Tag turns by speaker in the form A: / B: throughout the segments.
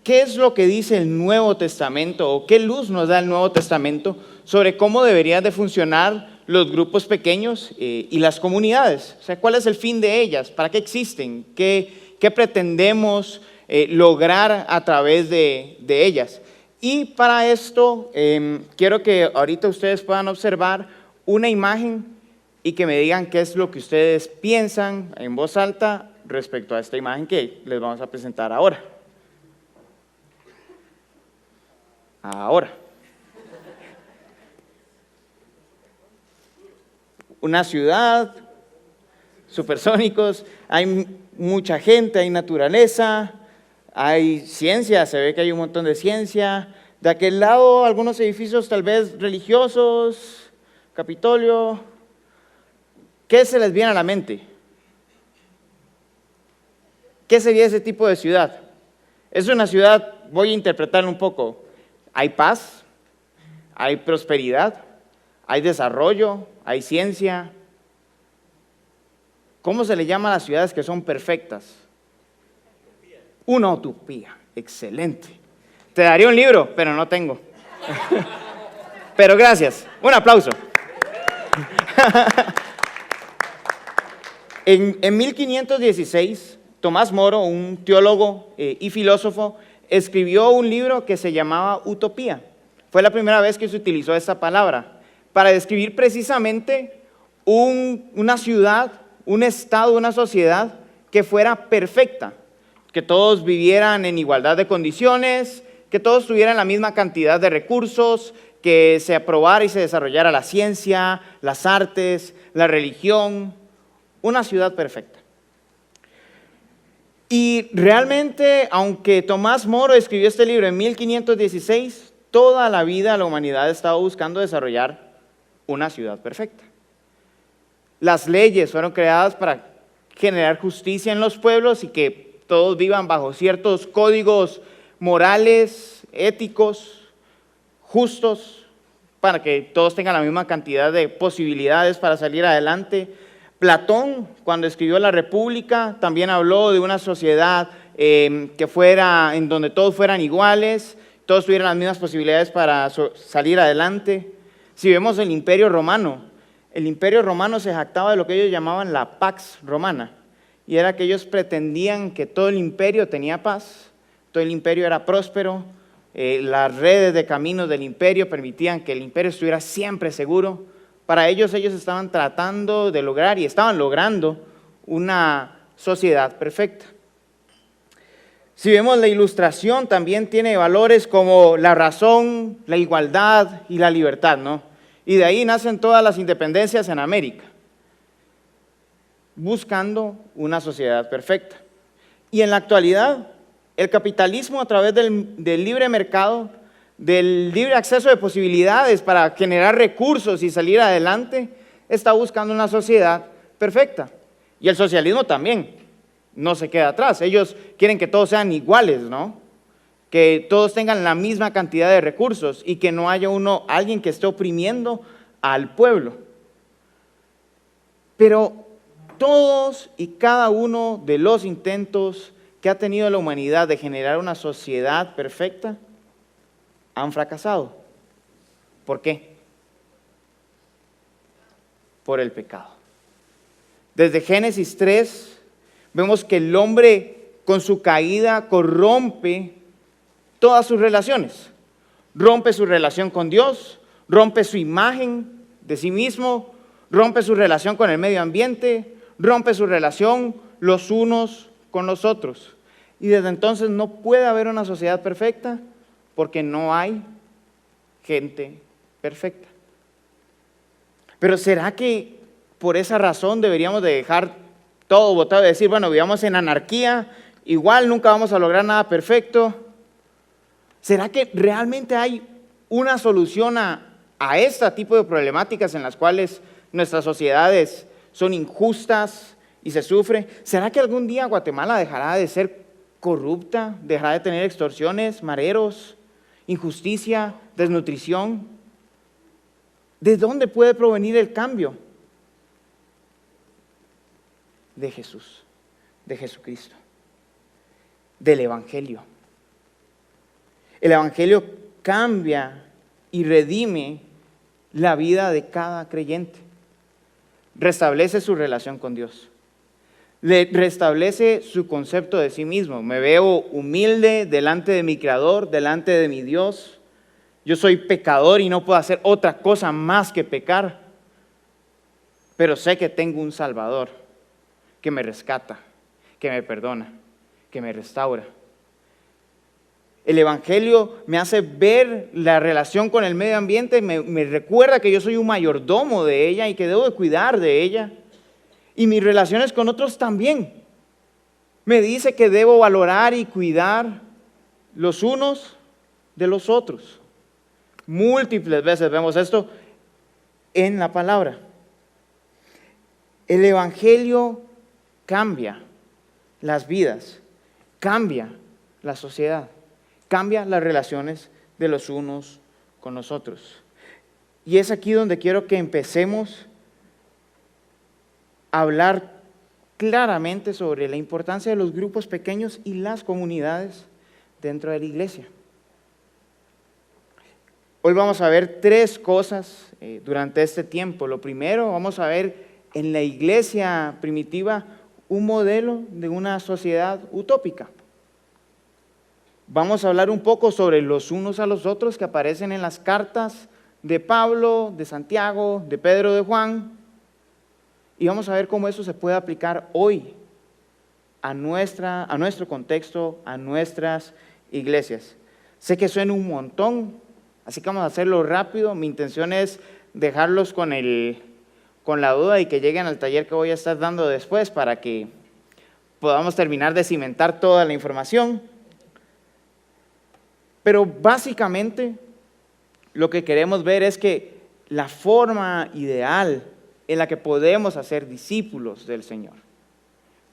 A: ¿qué es lo que dice el Nuevo Testamento o qué luz nos da el Nuevo Testamento sobre cómo deberían de funcionar los grupos pequeños y las comunidades? O sea, ¿cuál es el fin de ellas? ¿Para qué existen? ¿Qué pretendemos lograr a través de ellas? Y para esto quiero que ahorita ustedes puedan observar una imagen y que me digan qué es lo que ustedes piensan en voz alta respecto a esta imagen que les vamos a presentar ahora. Una ciudad, supersónicos, hay mucha gente, hay naturaleza, hay ciencia, se ve que hay un montón de ciencia. De aquel lado, algunos edificios tal vez religiosos, Capitolio. ¿Qué se les viene a la mente? ¿Qué sería ese tipo de ciudad? Es una ciudad, voy a interpretarlo un poco, hay paz, hay prosperidad, hay desarrollo, hay ciencia. ¿Cómo se le llama a las ciudades que son perfectas? Una utopía, excelente. Te daría un libro, pero no tengo. Pero gracias, un aplauso. En 1516, Tomás Moro, un teólogo y filósofo, escribió un libro que se llamaba Utopía. Fue la primera vez que se utilizó esta palabra para describir precisamente una ciudad, un estado, una sociedad que fuera perfecta, que todos vivieran en igualdad de condiciones, que todos tuvieran la misma cantidad de recursos, que se aprobara y se desarrollara la ciencia, las artes, la religión, una ciudad perfecta. Y realmente, aunque Tomás Moro escribió este libro en 1516, toda la vida la humanidad estaba buscando desarrollar una ciudad perfecta. Las leyes fueron creadas para generar justicia en los pueblos y que todos vivan bajo ciertos códigos morales, éticos, justos, para que todos tengan la misma cantidad de posibilidades para salir adelante. Platón, cuando escribió La República, también habló de una sociedad que fuera, en donde todos fueran iguales, todos tuvieran las mismas posibilidades para salir adelante. Si vemos el Imperio Romano se jactaba de lo que ellos llamaban la Pax Romana, y era que ellos pretendían que todo el imperio tenía paz, todo el imperio era próspero, las redes de caminos del imperio permitían que el imperio estuviera siempre seguro. Para ellos estaban tratando de lograr y estaban logrando una sociedad perfecta. Si vemos la Ilustración, también tiene valores como la razón, la igualdad y la libertad, ¿no? Y de ahí nacen todas las independencias en América, buscando una sociedad perfecta. Y en la actualidad, el capitalismo a través del libre mercado, del libre acceso de posibilidades para generar recursos y salir adelante, está buscando una sociedad perfecta. Y el socialismo también no se queda atrás. Ellos quieren que todos sean iguales, ¿no? Que todos tengan la misma cantidad de recursos y que no haya alguien que esté oprimiendo al pueblo. Pero todos y cada uno de los intentos que ha tenido la humanidad de generar una sociedad perfecta han fracasado. ¿Por qué? Por el pecado. Desde Génesis 3 vemos que el hombre con su caída corrompe todas sus relaciones. Rompe su relación con Dios, rompe su imagen de sí mismo, rompe su relación con el medio ambiente, rompe su relación los unos con los otros. Y desde entonces no puede haber una sociedad perfecta porque no hay gente perfecta. Pero ¿será que por esa razón deberíamos de dejar todo botado y decir, bueno, vivamos en anarquía, igual nunca vamos a lograr nada perfecto? ¿Será que realmente hay una solución a este tipo de problemáticas en las cuales nuestras sociedades son injustas y se sufre? ¿Será que algún día Guatemala dejará de ser corrupta, dejará de tener extorsiones, mareros, injusticia, desnutrición? ¿De dónde puede provenir el cambio? De Jesús, de Jesucristo, del Evangelio. El Evangelio cambia y redime la vida de cada creyente. Restablece su relación con Dios. Le restablece su concepto de sí mismo. Me veo humilde delante de mi Creador, delante de mi Dios. Yo soy pecador y no puedo hacer otra cosa más que pecar. Pero sé que tengo un Salvador que me rescata, que me perdona, que me restaura. El Evangelio me hace ver la relación con el medio ambiente, me recuerda que yo soy un mayordomo de ella y que debo de cuidar de ella. Y mis relaciones con otros también. Me dice que debo valorar y cuidar los unos de los otros. Múltiples veces vemos esto en la palabra. El Evangelio cambia las vidas, cambia la sociedad, cambia las relaciones de los unos con los otros. Y es aquí donde quiero que empecemos a hablar claramente sobre la importancia de los grupos pequeños y las comunidades dentro de la iglesia. Hoy vamos a ver tres cosas durante este tiempo. Lo primero, vamos a ver en la iglesia primitiva un modelo de una sociedad utópica. Vamos a hablar un poco sobre los unos a los otros que aparecen en las cartas de Pablo, de Santiago, de Pedro, de Juan. Y vamos a ver cómo eso se puede aplicar hoy a nuestro contexto, a nuestras iglesias. Sé que suena un montón, así que vamos a hacerlo rápido. Mi intención es dejarlos con la duda y que lleguen al taller que voy a estar dando después para que podamos terminar de cimentar toda la información. Pero básicamente lo que queremos ver es que la forma ideal en la que podemos hacer discípulos del Señor,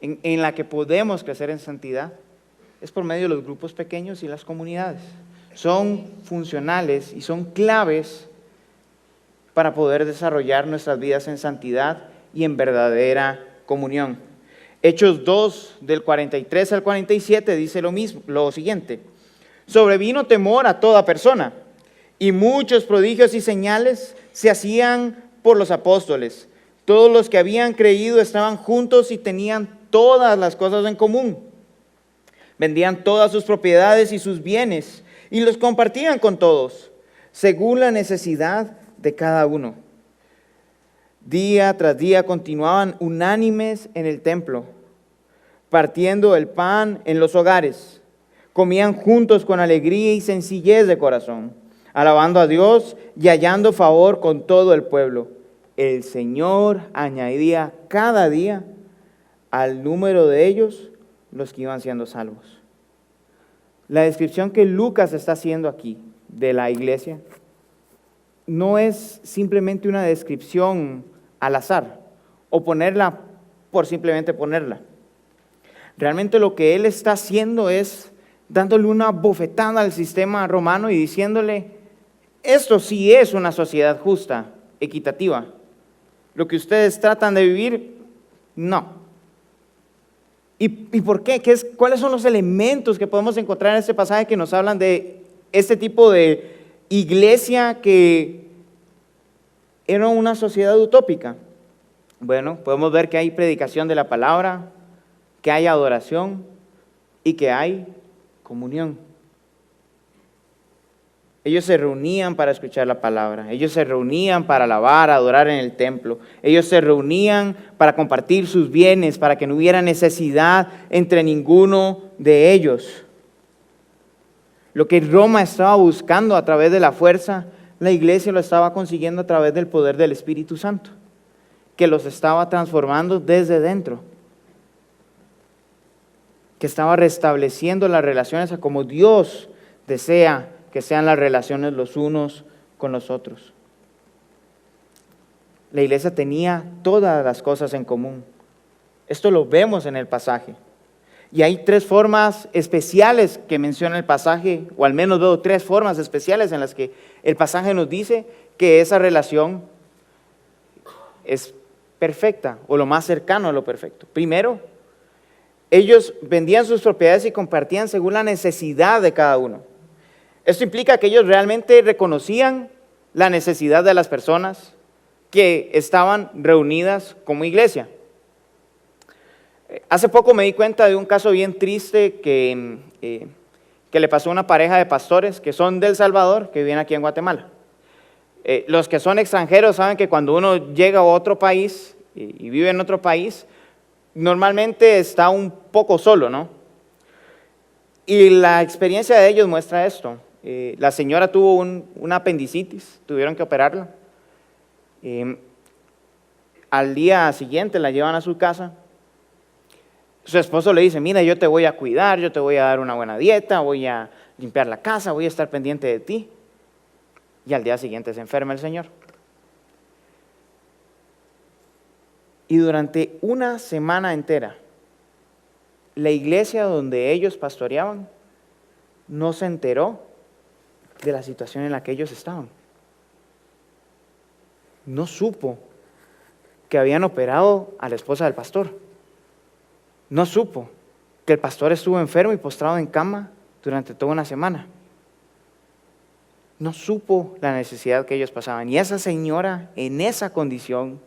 A: en la que podemos crecer en santidad, es por medio de los grupos pequeños y las comunidades. Son funcionales y son claves para poder desarrollar nuestras vidas en santidad y en verdadera comunión. Hechos 2, del 43 al 47, dice lo siguiente: sobrevino temor a toda persona, y muchos prodigios y señales se hacían por los apóstoles. Todos los que habían creído estaban juntos y tenían todas las cosas en común. Vendían todas sus propiedades y sus bienes y los compartían con todos, según la necesidad de cada uno. Día tras día continuaban unánimes en el templo, partiendo el pan en los hogares. Comían juntos con alegría y sencillez de corazón, alabando a Dios y hallando favor con todo el pueblo. El Señor añadía cada día al número de ellos los que iban siendo salvos. La descripción que Lucas está haciendo aquí de la iglesia no es simplemente una descripción al azar o ponerla por simplemente ponerla. Realmente lo que él está haciendo es dándole una bofetada al sistema romano y diciéndole: esto sí es una sociedad justa, equitativa. Lo que ustedes tratan de vivir, no. ¿Y por qué? ¿Cuáles son los elementos que podemos encontrar en este pasaje que nos hablan de este tipo de iglesia que era una sociedad utópica? Bueno, podemos ver que hay predicación de la palabra, que hay adoración y que hay comunión. Ellos se reunían para escuchar la palabra, ellos se reunían para alabar, adorar en el templo, ellos se reunían para compartir sus bienes, para que no hubiera necesidad entre ninguno de ellos. Lo que Roma estaba buscando a través de la fuerza, la iglesia lo estaba consiguiendo a través del poder del Espíritu Santo, que los estaba transformando desde dentro, que estaba restableciendo las relaciones a como Dios desea que sean las relaciones los unos con los otros. La iglesia tenía todas las cosas en común. Esto lo vemos en el pasaje. Y hay tres formas especiales que menciona el pasaje, o al menos veo tres formas especiales en las que el pasaje nos dice que esa relación es perfecta, o lo más cercano a lo perfecto. Primero, ellos vendían sus propiedades y compartían según la necesidad de cada uno. Esto implica que ellos realmente reconocían la necesidad de las personas que estaban reunidas como iglesia. Hace poco me di cuenta de un caso bien triste que le pasó a una pareja de pastores que son del Salvador, que viven aquí en Guatemala. Los que son extranjeros saben que cuando uno llega a otro país y vive en otro país, normalmente está un poco solo, ¿no? Y la experiencia de ellos muestra esto. La señora tuvo una apendicitis, tuvieron que operarla. Al día siguiente la llevan a su casa. Su esposo le dice, mira, yo te voy a cuidar, yo te voy a dar una buena dieta, voy a limpiar la casa, voy a estar pendiente de ti. Y al día siguiente se enferma el señor. Y durante una semana entera, la iglesia donde ellos pastoreaban no se enteró de la situación en la que ellos estaban. No supo que habían operado a la esposa del pastor. No supo que el pastor estuvo enfermo y postrado en cama durante toda una semana. No supo la necesidad que ellos pasaban. Y esa señora, en esa condición,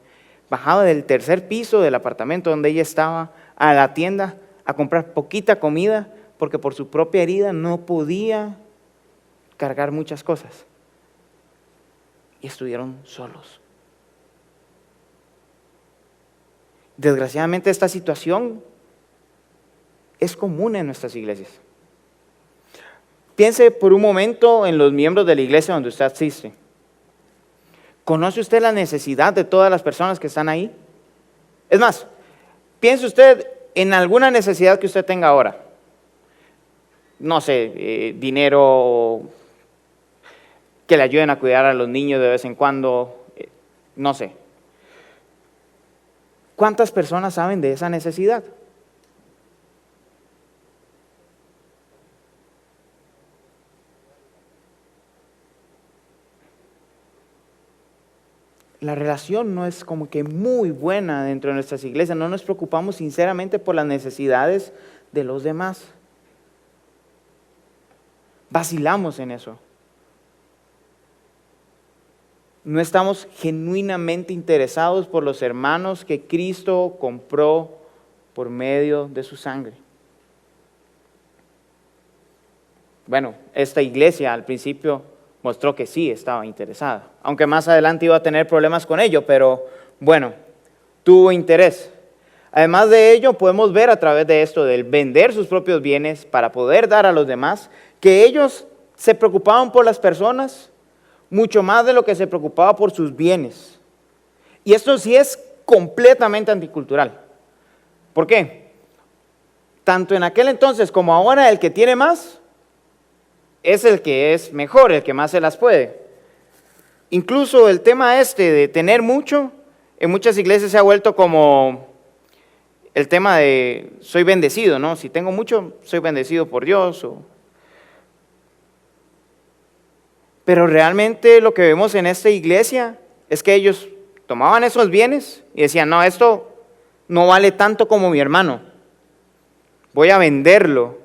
A: bajaba del tercer piso del apartamento donde ella estaba a la tienda a comprar poquita comida porque por su propia herida no podía cargar muchas cosas. Y estuvieron solos. Desgraciadamente esta situación es común en nuestras iglesias. Piense por un momento en los miembros de la iglesia donde usted asiste. ¿Conoce usted la necesidad de todas las personas que están ahí? Es más, piense usted en alguna necesidad que usted tenga ahora. No sé, dinero, que le ayuden a cuidar a los niños de vez en cuando, no sé. ¿Cuántas personas saben de esa necesidad? La relación no es como que muy buena dentro de nuestras iglesias. No nos preocupamos sinceramente por las necesidades de los demás. Vacilamos en eso. No estamos genuinamente interesados por los hermanos que Cristo compró por medio de su sangre. Bueno, esta iglesia al principio mostró que sí estaba interesada, aunque más adelante iba a tener problemas con ello, pero bueno, tuvo interés. Además de ello, podemos ver a través de esto, del vender sus propios bienes para poder dar a los demás, que ellos se preocupaban por las personas mucho más de lo que se preocupaba por sus bienes. Y esto sí es completamente anticultural. ¿Por qué? Tanto en aquel entonces como ahora, el que tiene más es el que es mejor, el que más se las puede. Incluso el tema de tener mucho, en muchas iglesias se ha vuelto como el tema de soy bendecido, ¿no? Si tengo mucho, soy bendecido por Dios. Pero realmente lo que vemos en esta iglesia es que ellos tomaban esos bienes y decían, no, esto no vale tanto como mi hermano. Voy a venderlo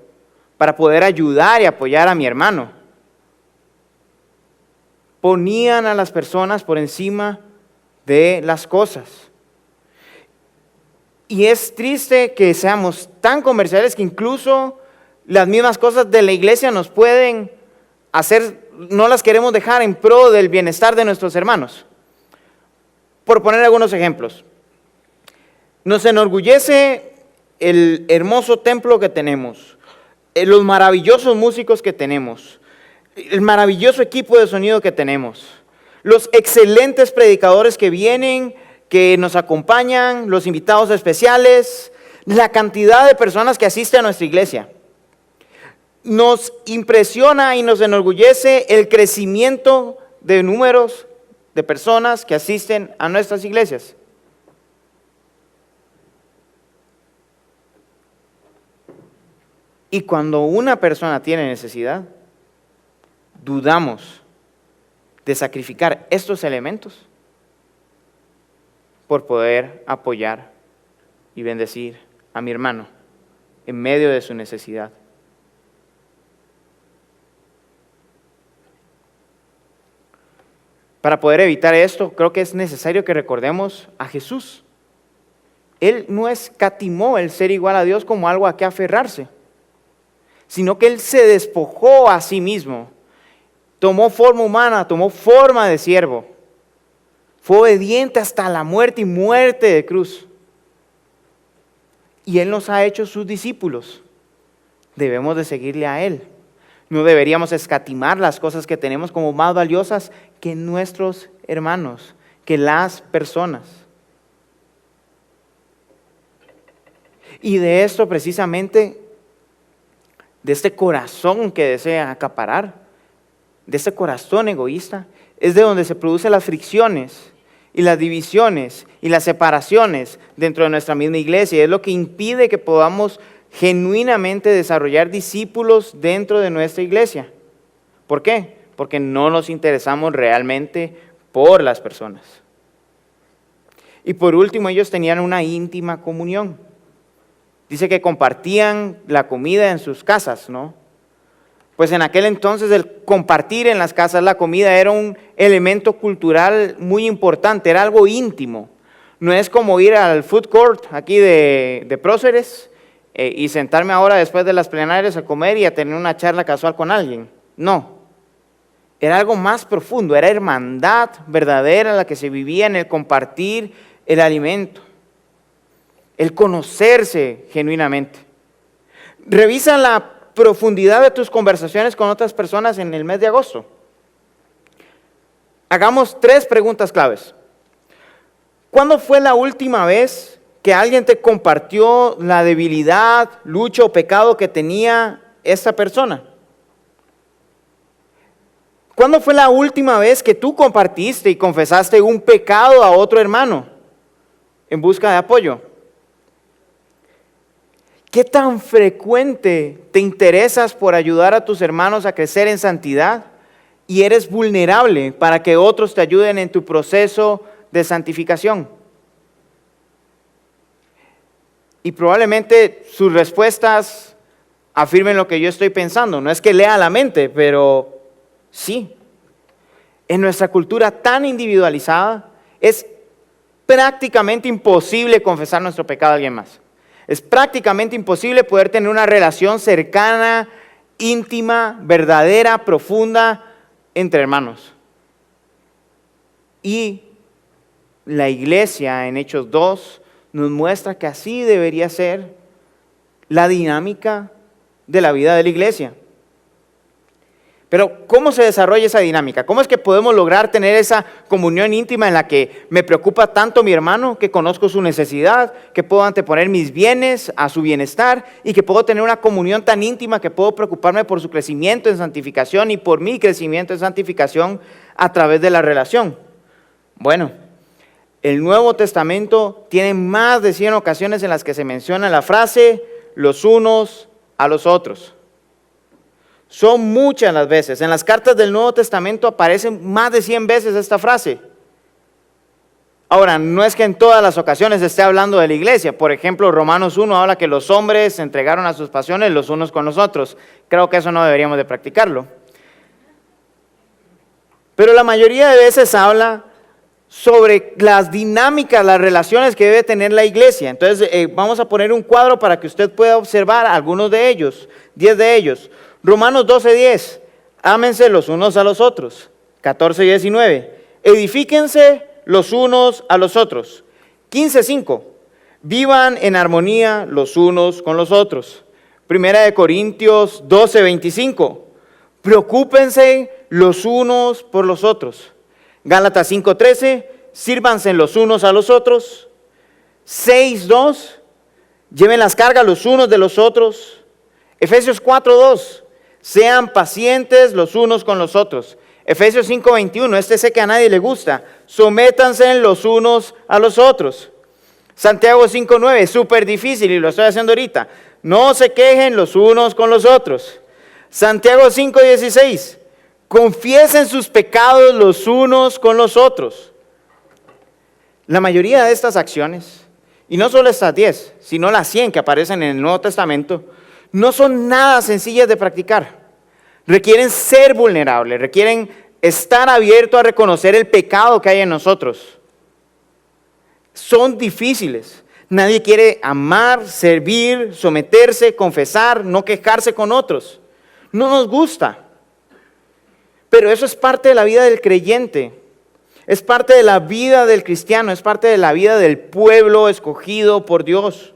A: para poder ayudar y apoyar a mi hermano. Ponían a las personas por encima de las cosas. Y es triste que seamos tan comerciales que incluso las mismas cosas de la iglesia nos pueden hacer, no las queremos dejar en pro del bienestar de nuestros hermanos. Por poner algunos ejemplos, nos enorgullece el hermoso templo que tenemos, los maravillosos músicos que tenemos, el maravilloso equipo de sonido que tenemos, los excelentes predicadores que vienen, que nos acompañan, los invitados especiales, la cantidad de personas que asisten a nuestra iglesia. Nos impresiona y nos enorgullece el crecimiento de números de personas que asisten a nuestras iglesias. Y cuando una persona tiene necesidad, dudamos de sacrificar estos elementos por poder apoyar y bendecir a mi hermano en medio de su necesidad. Para poder evitar esto, creo que es necesario que recordemos a Jesús. Él no escatimó el ser igual a Dios como algo a que aferrarse, sino que Él se despojó a sí mismo, tomó forma humana, tomó forma de siervo, fue obediente hasta la muerte y muerte de cruz. Y Él nos ha hecho sus discípulos. Debemos de seguirle a Él. No deberíamos escatimar las cosas que tenemos como más valiosas que nuestros hermanos, que las personas. Y de esto precisamente, de este corazón que desea acaparar, de este corazón egoísta, es de donde se producen las fricciones y las divisiones y las separaciones dentro de nuestra misma iglesia. Es lo que impide que podamos genuinamente desarrollar discípulos dentro de nuestra iglesia. ¿Por qué? Porque no nos interesamos realmente por las personas. Y por último, ellos tenían una íntima comunión. Dice que compartían la comida en sus casas, ¿no? Pues en aquel entonces el compartir en las casas la comida era un elemento cultural muy importante, era algo íntimo. No es como ir al food court aquí de Próceres y sentarme ahora después de las plenarias a comer y a tener una charla casual con alguien. No, era algo más profundo, era hermandad verdadera la que se vivía en el compartir el alimento, el conocerse genuinamente. Revisa la profundidad de tus conversaciones con otras personas en el mes de agosto. Hagamos 3 preguntas claves. ¿Cuándo fue la última vez que alguien te compartió la debilidad, lucha o pecado que tenía esa persona? ¿Cuándo fue la última vez que tú compartiste y confesaste un pecado a otro hermano en busca de apoyo? ¿Qué tan frecuente te interesas por ayudar a tus hermanos a crecer en santidad y eres vulnerable para que otros te ayuden en tu proceso de santificación? Y probablemente sus respuestas afirmen lo que yo estoy pensando. No es que lea la mente, pero sí. En nuestra cultura tan individualizada es prácticamente imposible confesar nuestro pecado a alguien más. Es prácticamente imposible poder tener una relación cercana, íntima, verdadera, profunda entre hermanos. Y la iglesia en Hechos 2 nos muestra que así debería ser la dinámica de la vida de la iglesia. Pero ¿cómo se desarrolla esa dinámica? ¿Cómo es que podemos lograr tener esa comunión íntima en la que me preocupa tanto mi hermano, que conozco su necesidad, que puedo anteponer mis bienes a su bienestar y que puedo tener una comunión tan íntima que puedo preocuparme por su crecimiento en santificación y por mi crecimiento en santificación a través de la relación? Bueno, el Nuevo Testamento tiene más de 100 ocasiones en las que se menciona la frase los unos a los otros. Son muchas las veces. En las cartas del Nuevo Testamento aparecen más de 100 veces esta frase. Ahora, no es que en todas las ocasiones esté hablando de la iglesia. Por ejemplo, Romanos 1 habla que los hombres se entregaron a sus pasiones los unos con los otros. Creo que eso no deberíamos de practicarlo. Pero la mayoría de veces habla sobre las dinámicas, las relaciones que debe tener la iglesia. Entonces, vamos a poner un cuadro para que usted pueda observar algunos de ellos, 10 de ellos. Romanos 12:10, ámense los unos a los otros. 14:19, edifíquense los unos a los otros. 15:5, vivan en armonía los unos con los otros. Primera de Corintios 12:25, preocúpense los unos por los otros. Gálatas 5:13, sírvanse los unos a los otros. 6:2, lleven las cargas los unos de los otros. Efesios 4:2, sean pacientes los unos con los otros. Efesios 5:21, este sé que a nadie le gusta, sométanse los unos a los otros. Santiago 5:9, súper difícil y lo estoy haciendo ahorita, no se quejen los unos con los otros. Santiago 5:16, confiesen sus pecados los unos con los otros. La mayoría de estas acciones, y no solo estas 10, sino las 100 que aparecen en el Nuevo Testamento, no son nada sencillas de practicar. Requieren ser vulnerables, requieren estar abierto a reconocer el pecado que hay en nosotros. Son difíciles. Nadie quiere amar, servir, someterse, confesar, no quejarse con otros. No nos gusta. Pero eso es parte de la vida del creyente. Es parte de la vida del cristiano. Es parte de la vida del pueblo escogido por Dios.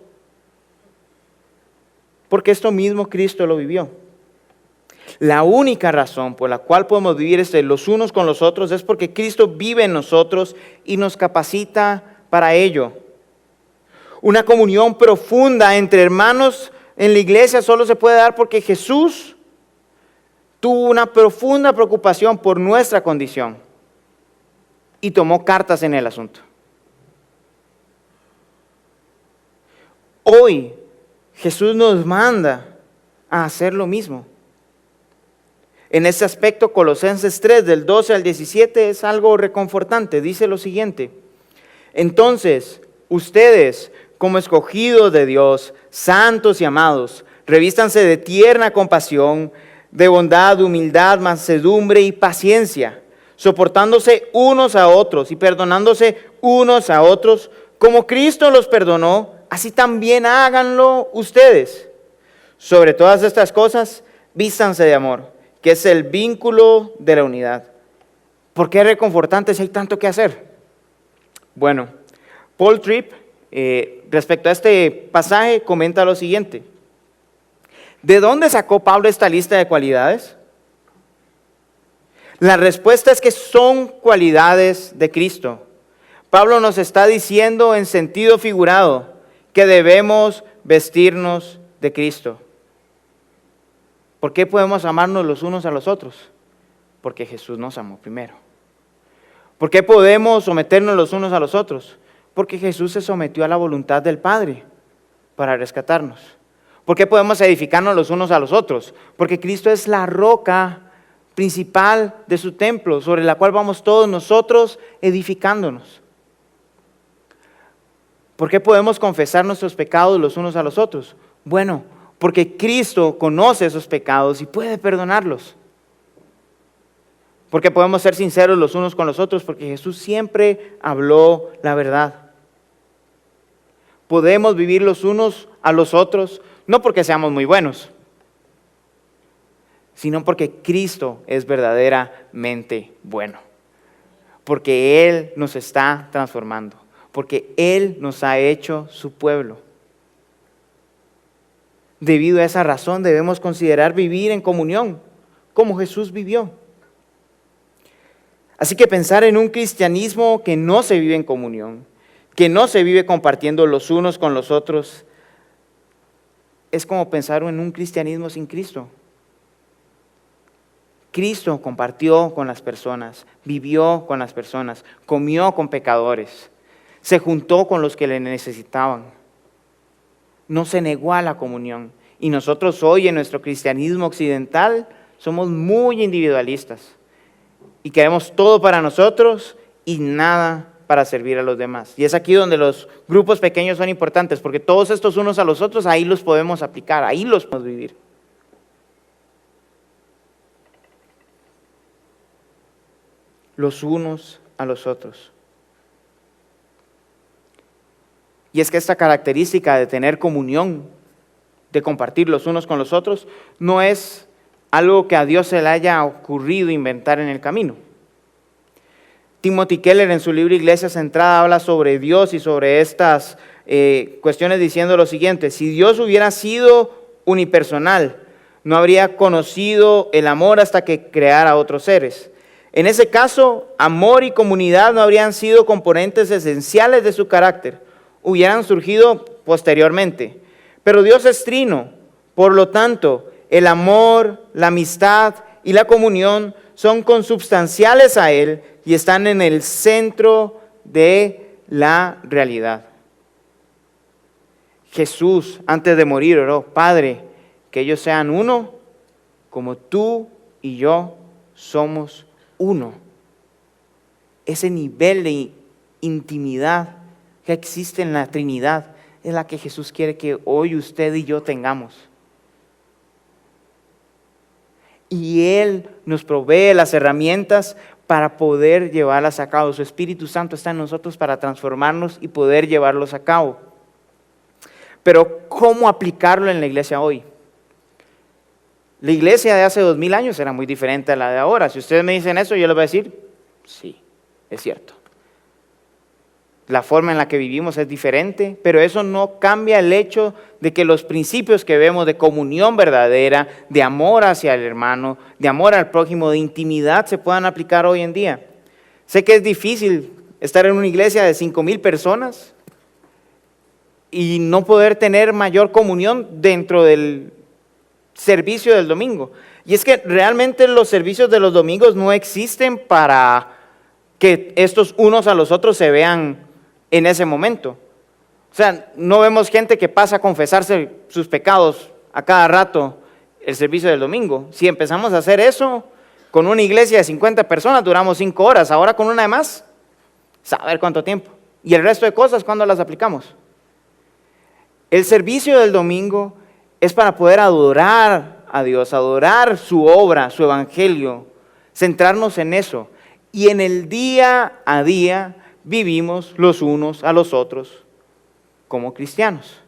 A: Porque esto mismo Cristo lo vivió. La única razón por la cual podemos vivir los unos con los otros es porque Cristo vive en nosotros y nos capacita para ello. Una comunión profunda entre hermanos en la iglesia solo se puede dar porque Jesús tuvo una profunda preocupación por nuestra condición y tomó cartas en el asunto. Hoy Jesús nos manda a hacer lo mismo. En ese aspecto, Colosenses 3, del 12 al 17, es algo reconfortante. Dice lo siguiente: entonces, ustedes, como escogidos de Dios, santos y amados, revístanse de tierna compasión, de bondad, humildad, mansedumbre y paciencia, soportándose unos a otros y perdonándose unos a otros, como Cristo los perdonó, así también háganlo ustedes. Sobre todas estas cosas, vístanse de amor, que es el vínculo de la unidad. ¿Por qué es reconfortante si hay tanto que hacer? Bueno, Paul Tripp, respecto a este pasaje, comenta lo siguiente: ¿de dónde sacó Pablo esta lista de cualidades? La respuesta es que son cualidades de Cristo. Pablo nos está diciendo en sentido figurado que debemos vestirnos de Cristo. ¿Por qué podemos amarnos los unos a los otros? Porque Jesús nos amó primero. ¿Por qué podemos someternos los unos a los otros? Porque Jesús se sometió a la voluntad del Padre para rescatarnos. ¿Por qué podemos edificarnos los unos a los otros? Porque Cristo es la roca principal de su templo, sobre la cual vamos todos nosotros edificándonos. ¿Por qué podemos confesar nuestros pecados los unos a los otros? Bueno, porque Cristo conoce esos pecados y puede perdonarlos. Porque podemos ser sinceros los unos con los otros, porque Jesús siempre habló la verdad. Podemos vivir los unos a los otros, no porque seamos muy buenos, sino porque Cristo es verdaderamente bueno. Porque Él nos está transformando, porque Él nos ha hecho su pueblo. Debido a esa razón debemos considerar vivir en comunión, como Jesús vivió. Así que pensar en un cristianismo que no se vive en comunión, que no se vive compartiendo los unos con los otros, es como pensar en un cristianismo sin Cristo. Cristo compartió con las personas, vivió con las personas, comió con pecadores, se juntó con los que le necesitaban. No se negó a la comunión. Y nosotros hoy en nuestro cristianismo occidental somos muy individualistas y queremos todo para nosotros y nada para servir a los demás. Y es aquí donde los grupos pequeños son importantes, porque todos estos unos a los otros, ahí los podemos aplicar, ahí los podemos vivir. Los unos a los otros. Y es que esta característica de tener comunión, de compartir los unos con los otros, no es algo que a Dios se le haya ocurrido inventar en el camino. Timothy Keller en su libro Iglesia Centrada habla sobre Dios y sobre estas cuestiones diciendo lo siguiente: si Dios hubiera sido unipersonal, no habría conocido el amor hasta que creara otros seres. En ese caso, amor y comunidad no habrían sido componentes esenciales de su carácter, hubieran surgido posteriormente. Pero Dios es trino, por lo tanto, el amor, la amistad y la comunión son consubstanciales a Él y están en el centro de la realidad. Jesús, antes de morir, oró: Padre, que ellos sean uno, como tú y yo somos uno. Ese nivel de intimidad que existe en la Trinidad es la que Jesús quiere que hoy usted y yo tengamos. Y Él nos provee las herramientas para poder llevarlas a cabo. Su Espíritu Santo está en nosotros para transformarnos y poder llevarlos a cabo. Pero ¿cómo aplicarlo en la iglesia hoy? La iglesia de hace 2000 años era muy diferente a la de ahora. Si ustedes me dicen eso, yo les voy a decir, sí, es cierto. La forma en la que vivimos es diferente, pero eso no cambia el hecho de que los principios que vemos de comunión verdadera, de amor hacia el hermano, de amor al prójimo, de intimidad, se puedan aplicar hoy en día. Sé que es difícil estar en una iglesia de 5,000 personas y no poder tener mayor comunión dentro del servicio del domingo. Y es que realmente los servicios de los domingos no existen para que estos unos a los otros se vean en ese momento. O sea, no vemos gente que pasa a confesarse sus pecados a cada rato el servicio del domingo. Si empezamos a hacer eso con una iglesia de 50 personas, duramos 5 horas. Ahora con una de más, saber cuánto tiempo. Y el resto de cosas, ¿cuándo las aplicamos? El servicio del domingo es para poder adorar a Dios, adorar su obra, su evangelio, centrarnos en eso. Y en el día a día vivimos los unos a los otros como cristianos.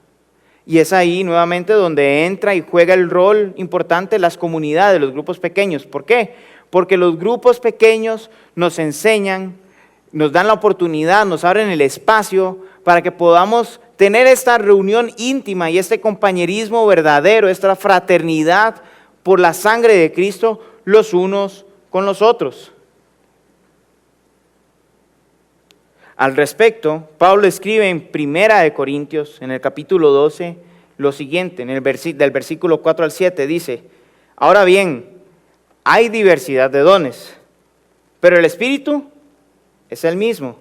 A: Y es ahí nuevamente donde entra y juega el rol importante las comunidades, los grupos pequeños. ¿Por qué? Porque los grupos pequeños nos enseñan, nos dan la oportunidad, nos abren el espacio para que podamos tener esta reunión íntima y este compañerismo verdadero, esta fraternidad por la sangre de Cristo los unos con los otros. Al respecto, Pablo escribe en 1 Corintios, en el capítulo 12, lo siguiente, del versículo 4 al 7, dice: ahora bien, hay diversidad de dones, pero el Espíritu es el mismo.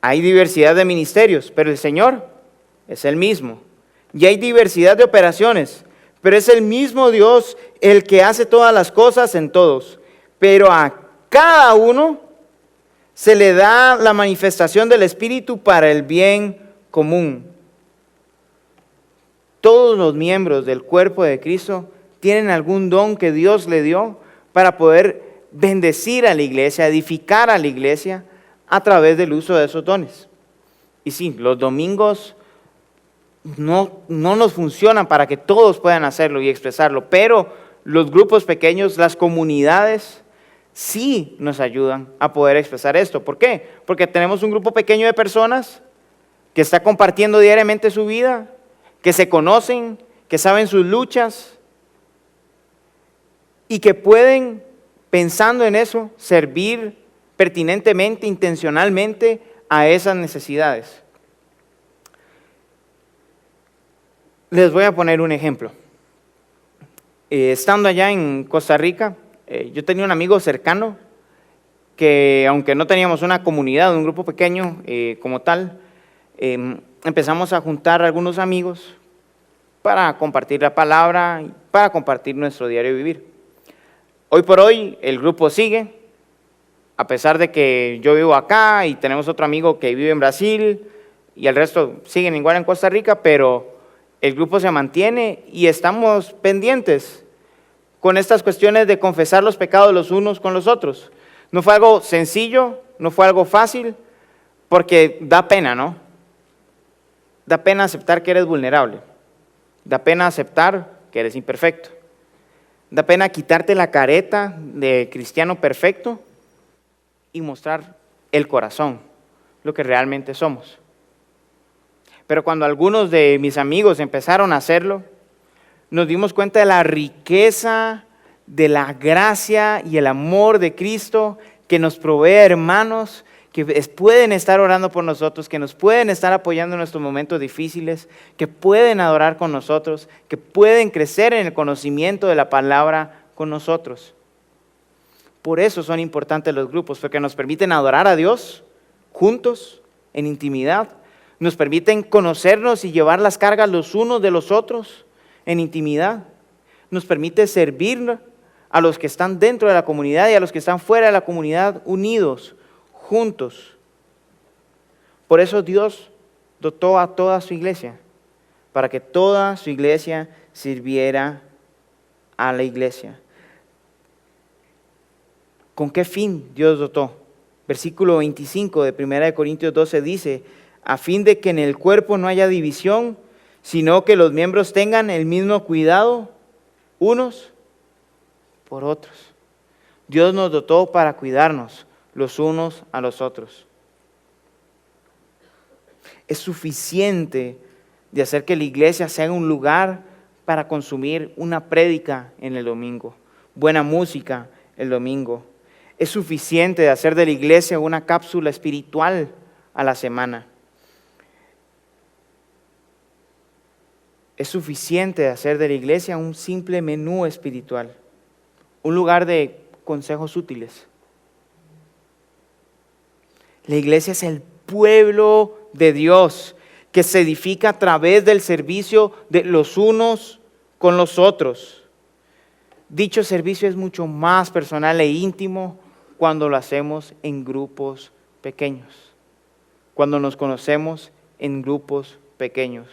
A: Hay diversidad de ministerios, pero el Señor es el mismo. Y hay diversidad de operaciones, pero es el mismo Dios el que hace todas las cosas en todos. Pero a cada uno se le da la manifestación del Espíritu para el bien común. Todos los miembros del cuerpo de Cristo tienen algún don que Dios le dio para poder bendecir a la iglesia, edificar a la iglesia a través del uso de esos dones. Y sí, los domingos no nos funcionan para que todos puedan hacerlo y expresarlo, pero los grupos pequeños, las comunidades, sí nos ayudan a poder expresar esto. ¿Por qué? Porque tenemos un grupo pequeño de personas que está compartiendo diariamente su vida, que se conocen, que saben sus luchas y que pueden, pensando en eso, servir pertinentemente, intencionalmente a esas necesidades. Les voy a poner un ejemplo. Estando allá en Costa Rica, yo tenía un amigo cercano que, aunque no teníamos una comunidad, un grupo pequeño como tal, empezamos a juntar algunos amigos para compartir la palabra y para compartir nuestro diario vivir. Hoy por hoy el grupo sigue, a pesar de que yo vivo acá y tenemos otro amigo que vive en Brasil y el resto siguen igual en Costa Rica, pero el grupo se mantiene y estamos pendientes con estas cuestiones de confesar los pecados los unos con los otros. No fue algo sencillo, no fue algo fácil, porque da pena, ¿no? Da pena aceptar que eres vulnerable, da pena aceptar que eres imperfecto, da pena quitarte la careta de cristiano perfecto y mostrar el corazón, lo que realmente somos. Pero cuando algunos de mis amigos empezaron a hacerlo, nos dimos cuenta de la riqueza, de la gracia y el amor de Cristo que nos provee hermanos que pueden estar orando por nosotros, que nos pueden estar apoyando en nuestros momentos difíciles, que pueden adorar con nosotros, que pueden crecer en el conocimiento de la palabra con nosotros. Por eso son importantes los grupos, porque nos permiten adorar a Dios juntos, en intimidad, nos permiten conocernos y llevar las cargas los unos de los otros en intimidad, nos permite servir a los que están dentro de la comunidad y a los que están fuera de la comunidad unidos, juntos. Por eso Dios dotó a toda su iglesia, para que toda su iglesia sirviera a la iglesia. ¿Con qué fin Dios dotó? Versículo 25 de 1 Corintios 12 dice, a fin de que en el cuerpo no haya división, sino que los miembros tengan el mismo cuidado unos por otros. Dios nos dotó para cuidarnos los unos a los otros. Es suficiente de hacer que la iglesia sea un lugar para consumir una prédica en el domingo, buena música el domingo. Es suficiente de hacer de la iglesia una cápsula espiritual a la semana. Es suficiente de hacer de la iglesia un simple menú espiritual, un lugar de consejos útiles. La iglesia es el pueblo de Dios que se edifica a través del servicio de los unos con los otros. Dicho servicio es mucho más personal e íntimo cuando lo hacemos en grupos pequeños, cuando nos conocemos en grupos pequeños.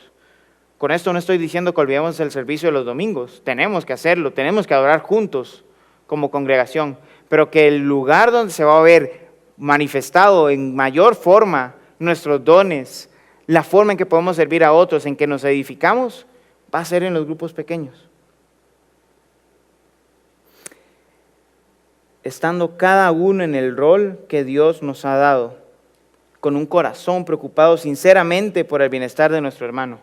A: Con esto no estoy diciendo que olvidemos el servicio de los domingos, tenemos que hacerlo, tenemos que adorar juntos como congregación, pero que el lugar donde se va a ver manifestado en mayor forma nuestros dones, la forma en que podemos servir a otros, en que nos edificamos, va a ser en los grupos pequeños. Estando cada uno en el rol que Dios nos ha dado, con un corazón preocupado sinceramente por el bienestar de nuestro hermano,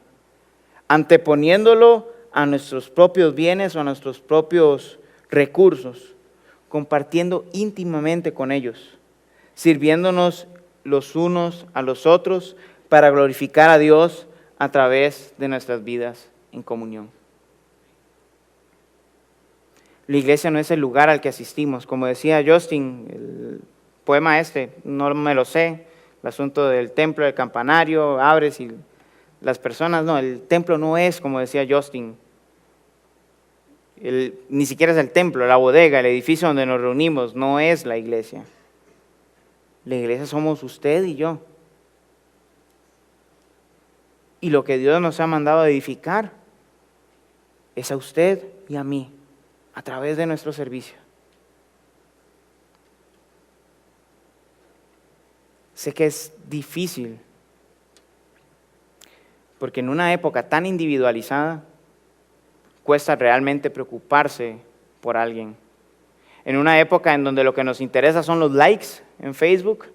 A: anteponiéndolo a nuestros propios bienes o a nuestros propios recursos, compartiendo íntimamente con ellos, sirviéndonos los unos a los otros para glorificar a Dios a través de nuestras vidas en comunión. La iglesia no es el lugar al que asistimos. Como decía Justin, el poema no me lo sé, el asunto del templo, del campanario, abres y las personas, no, el templo no es, como decía Justin, ni siquiera es el templo, la bodega, el edificio donde nos reunimos, no es la iglesia. La iglesia somos usted y yo. Y lo que Dios nos ha mandado a edificar es a usted y a mí, a través de nuestro servicio. Sé que es difícil, porque en una época tan individualizada, cuesta realmente preocuparse por alguien. En una época en donde lo que nos interesa son los likes en Facebook,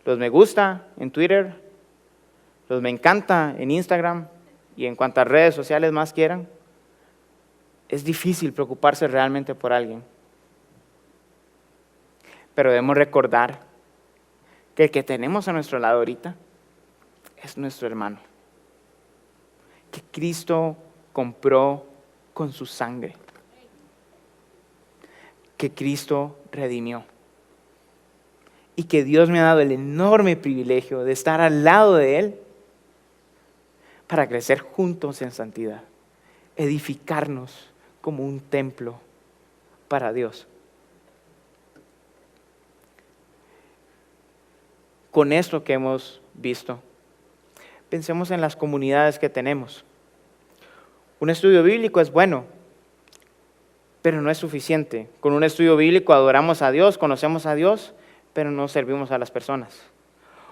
A: los me gusta en Twitter, los me encanta en Instagram y en cuantas redes sociales más quieran, es difícil preocuparse realmente por alguien. Pero debemos recordar que el que tenemos a nuestro lado ahorita es nuestro hermano, que Cristo compró con su sangre, que Cristo redimió y que Dios me ha dado el enorme privilegio de estar al lado de Él para crecer juntos en santidad, edificarnos como un templo para Dios. Con esto que hemos visto, pensemos en las comunidades que tenemos. Un estudio bíblico es bueno, pero no es suficiente. Con un estudio bíblico adoramos a Dios, conocemos a Dios, pero no servimos a las personas.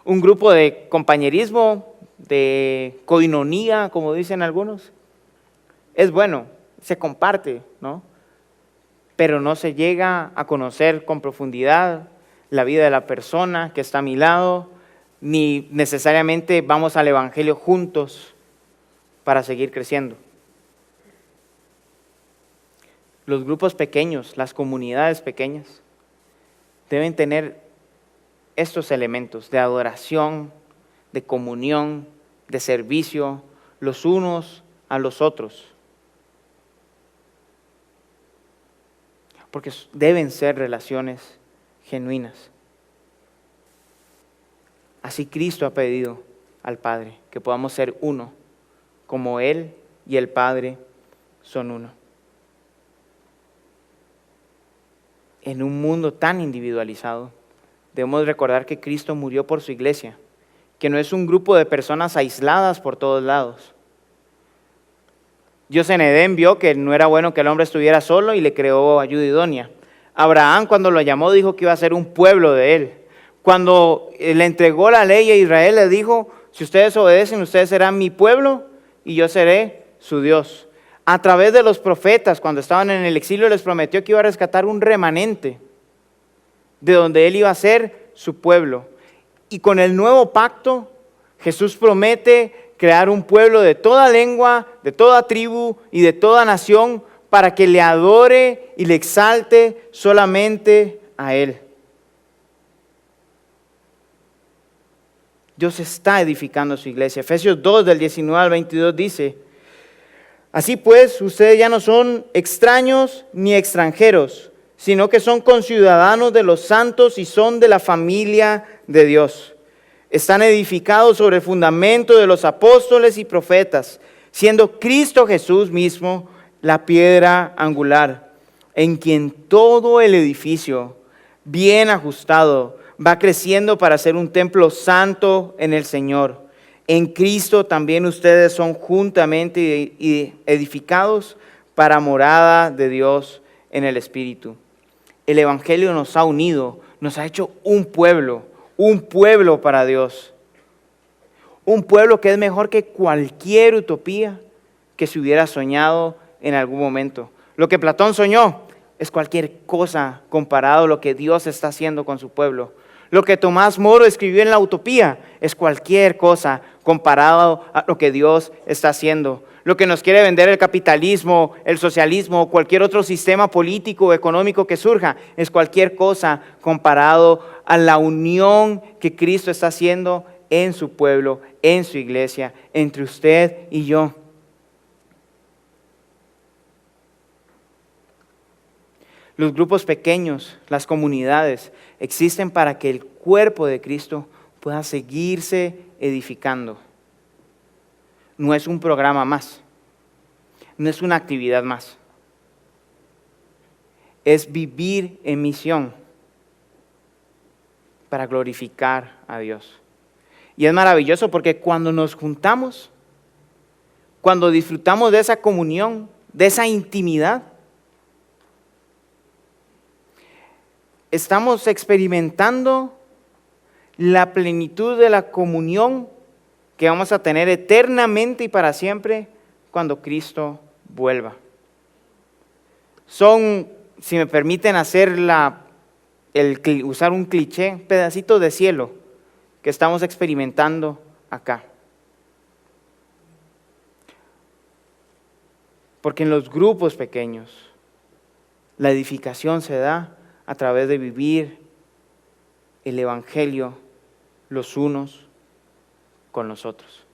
A: Un grupo de compañerismo, de coinonía, como dicen algunos, es bueno, se comparte, ¿no? Pero no se llega a conocer con profundidad la vida de la persona que está a mi lado, ni necesariamente vamos al evangelio juntos para seguir creciendo. Los grupos pequeños, las comunidades pequeñas, deben tener estos elementos de adoración, de comunión, de servicio, los unos a los otros. Porque deben ser relaciones genuinas. Así Cristo ha pedido al Padre que podamos ser uno, como Él y el Padre son uno. En un mundo tan individualizado, debemos recordar que Cristo murió por su iglesia, que no es un grupo de personas aisladas por todos lados. Dios en Edén vio que no era bueno que el hombre estuviera solo y le creó ayuda idónea. Abraham, cuando lo llamó, dijo que iba a ser un pueblo de él. Cuando le entregó la ley a Israel, le dijo, si ustedes obedecen, ustedes serán mi pueblo y yo seré su Dios. A través de los profetas, cuando estaban en el exilio, les prometió que iba a rescatar un remanente de donde él iba a ser su pueblo. Y con el nuevo pacto, Jesús promete crear un pueblo de toda lengua, de toda tribu y de toda nación para que le adore y le exalte solamente a Él. Dios está edificando su iglesia. Efesios 2, del 19 al 22 dice, así pues, ustedes ya no son extraños ni extranjeros, sino que son conciudadanos de los santos y son de la familia de Dios. Están edificados sobre el fundamento de los apóstoles y profetas, siendo Cristo Jesús mismo la piedra angular, en quien todo el edificio, bien ajustado, va creciendo para ser un templo santo en el Señor. En Cristo también ustedes son juntamente edificados para morada de Dios en el Espíritu. El Evangelio nos ha unido, nos ha hecho un pueblo para Dios. Un pueblo que es mejor que cualquier utopía que se hubiera soñado en algún momento. Lo que Platón soñó es cualquier cosa comparado a lo que Dios está haciendo con su pueblo. Lo que Tomás Moro escribió en la Utopía es cualquier cosa comparado a lo que Dios está haciendo. Lo que nos quiere vender el capitalismo, el socialismo o cualquier otro sistema político o económico que surja es cualquier cosa comparado a la unión que Cristo está haciendo en su pueblo, en su iglesia, entre usted y yo. Los grupos pequeños, las comunidades, existen para que el cuerpo de Cristo pueda seguirse edificando. No es un programa más, no es una actividad más. Es vivir en misión para glorificar a Dios. Y es maravilloso porque cuando nos juntamos, cuando disfrutamos de esa comunión, de esa intimidad, estamos experimentando la plenitud de la comunión que vamos a tener eternamente y para siempre cuando Cristo vuelva. Son, si me permiten hacer usar un cliché, pedacitos de cielo que estamos experimentando acá. Porque en los grupos pequeños la edificación se da a través de vivir el Evangelio los unos con los otros.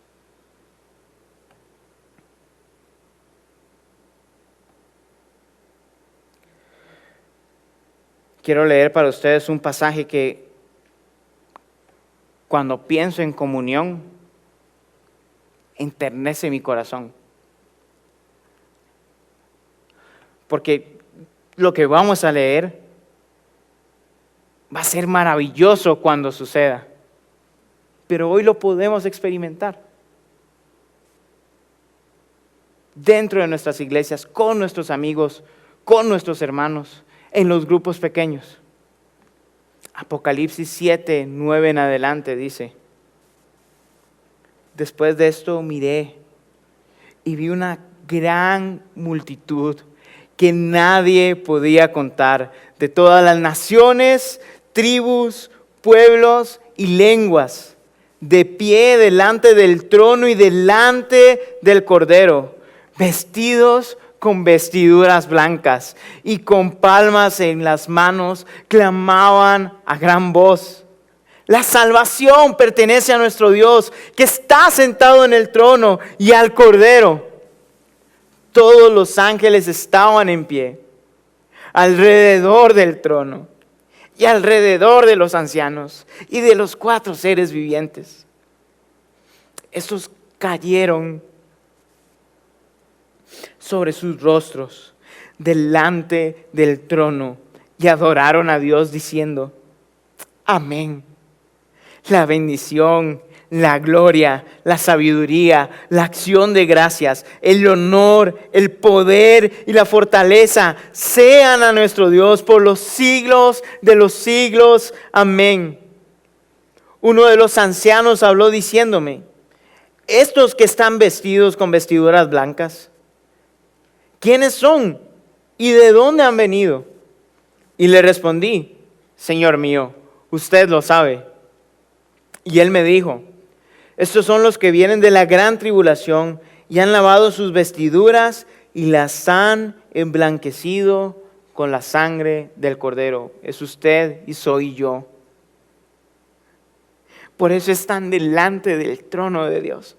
A: Quiero leer para ustedes un pasaje que cuando pienso en comunión enternece mi corazón. Porque lo que vamos a leer va a ser maravilloso cuando suceda, pero hoy lo podemos experimentar dentro de nuestras iglesias, con nuestros amigos, con nuestros hermanos, en los grupos pequeños. Apocalipsis 7, 9 en adelante dice, después de esto miré y vi una gran multitud que nadie podía contar, de todas las naciones, tribus, pueblos y lenguas, de pie delante del trono y delante del Cordero, vestidos con vestiduras blancas y con palmas en las manos, clamaban a gran voz: la salvación pertenece a nuestro Dios, que está sentado en el trono, y al Cordero. Todos los ángeles estaban en pie alrededor del trono y alrededor de los ancianos y de los 4 seres vivientes. Estos cayeron sobre sus rostros delante del trono y adoraron a Dios diciendo: amén. La bendición, la gloria, la sabiduría, la acción de gracias, el honor, el poder y la fortaleza sean a nuestro Dios por los siglos de los siglos. Amén. Uno de los ancianos habló diciéndome: estos que están vestidos con vestiduras blancas, ¿quiénes son y de dónde han venido? Y le respondí: Señor mío, usted lo sabe. Y él me dijo: estos son los que vienen de la gran tribulación y han lavado sus vestiduras y las han emblanquecido con la sangre del Cordero. Es usted y soy yo. Por eso están delante del trono de Dios.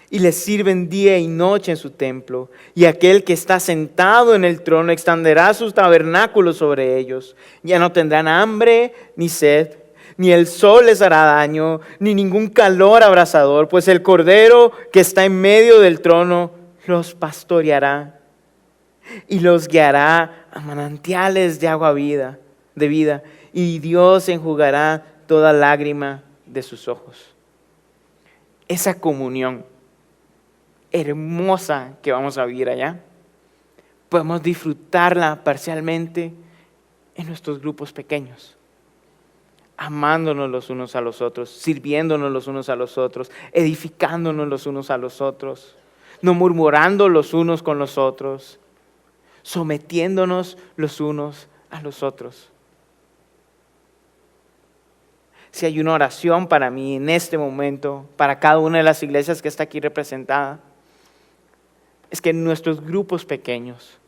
A: Y les sirven día y noche en su templo. Y aquel que está sentado en el trono extenderá sus tabernáculos sobre ellos. Ya no tendrán hambre ni sed, ni el sol les hará daño, ni ningún calor abrasador, pues el Cordero que está en medio del trono los pastoreará y los guiará a manantiales de agua de vida, y Dios enjugará toda lágrima de sus ojos. Esa comunión hermosa que vamos a vivir allá, podemos disfrutarla parcialmente en nuestros grupos pequeños, amándonos los unos a los otros, sirviéndonos los unos a los otros, edificándonos los unos a los otros, no murmurando los unos con los otros, sometiéndonos los unos a los otros. Si hay una oración para mí en este momento, para cada una de las iglesias que está aquí representada, es que nuestros grupos pequeños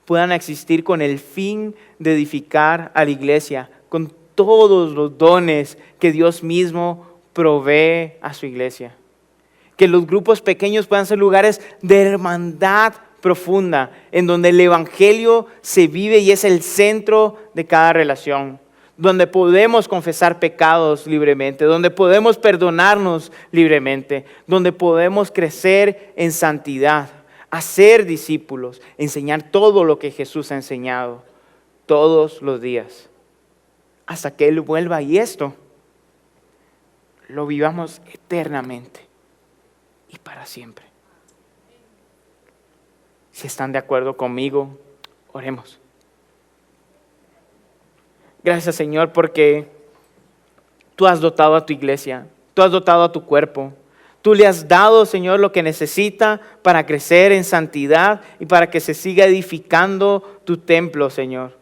A: puedan existir con el fin de edificar a la iglesia, con todos los dones que Dios mismo provee a su iglesia. Que los grupos pequeños puedan ser lugares de hermandad profunda, en donde el evangelio se vive y es el centro de cada relación, donde podemos confesar pecados libremente, donde podemos perdonarnos libremente, donde podemos crecer en santidad, hacer discípulos, enseñar todo lo que Jesús ha enseñado todos los días, hasta que Él vuelva, y esto lo vivamos eternamente y para siempre. Si están de acuerdo conmigo, oremos. Gracias, Señor, porque tú has dotado a tu iglesia, tú has dotado a tu cuerpo. Tú le has dado, Señor, lo que necesita para crecer en santidad y para que se siga edificando tu templo, Señor.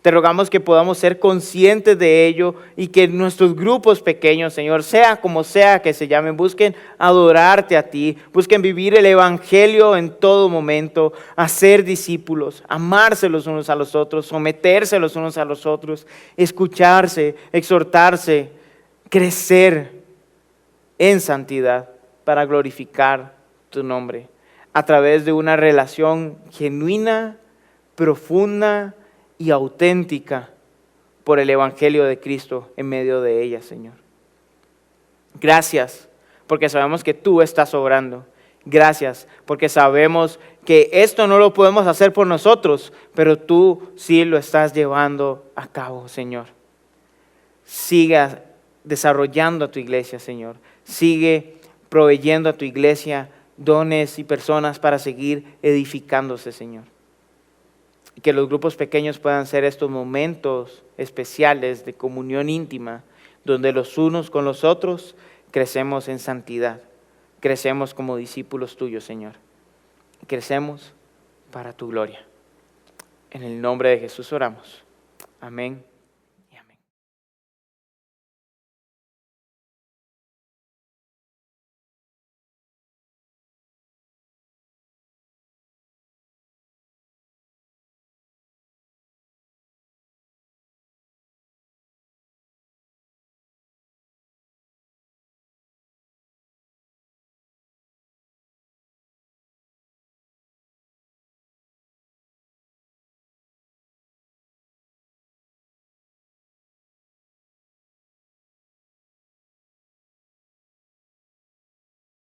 A: Te rogamos que podamos ser conscientes de ello y que nuestros grupos pequeños, Señor, sea como sea que se llamen, busquen adorarte a ti, busquen vivir el evangelio en todo momento, hacer discípulos, amarse los unos a los otros, someterse los unos a los otros, escucharse, exhortarse, crecer en santidad para glorificar tu nombre a través de una relación genuina, profunda y auténtica por el evangelio de Cristo en medio de ella, Señor. Gracias porque sabemos que tú estás obrando. Gracias porque sabemos que esto no lo podemos hacer por nosotros, pero tú sí lo estás llevando a cabo, Señor. Siga desarrollando a tu iglesia, Señor. Sigue proveyendo a tu iglesia dones y personas para seguir edificándose, Señor. Y que los grupos pequeños puedan ser estos momentos especiales de comunión íntima, donde los unos con los otros crecemos en santidad, crecemos como discípulos tuyos, Señor. Crecemos para tu gloria. En el nombre de Jesús oramos. Amén.